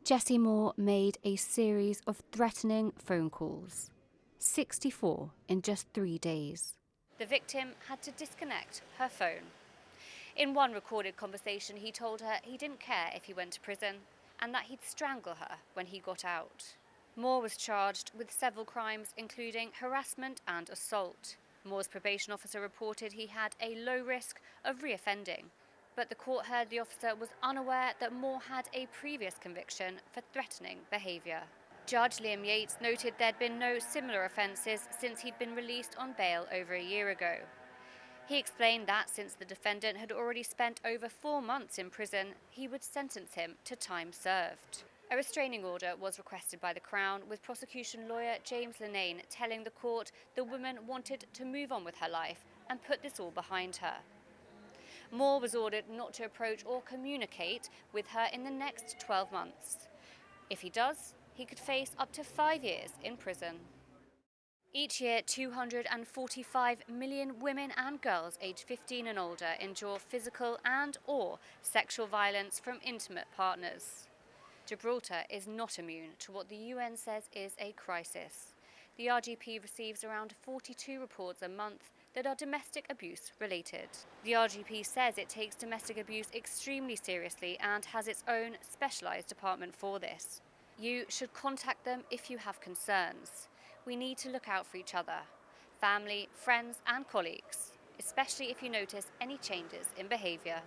Jessie Moore made a series of threatening phone calls, 64 in just 3 days. The victim had to disconnect her phone. In one recorded conversation, he told her he didn't care if he went to prison and that he'd strangle her when he got out. Moore was charged with several crimes, including harassment and assault. Moore's probation officer reported he had a low risk of reoffending, but the court heard the officer was unaware that Moore had a previous conviction for threatening behaviour. Judge Liam Yates noted there'd been no similar offences since he'd been released on bail over a year ago. He explained that since the defendant had already spent over 4 months in prison, he would sentence him to time served. A restraining order was requested by the Crown, with prosecution lawyer James Leniency telling the court the woman wanted to move on with her life and put this all behind her. Moore was ordered not to approach or communicate with her in the next 12 months. If he does, he could face up to 5 years in prison. Each year, 245 million women and girls aged 15 and older endure physical and/or sexual violence from intimate partners. Gibraltar is not immune to what the UN says is a crisis. The RGP receives around 42 reports a month that are domestic abuse related. The RGP says it takes domestic abuse extremely seriously and has its own specialised department for this. You should contact them if you have concerns. We need to look out for each other, family, friends and colleagues, especially if you notice any changes in behaviour.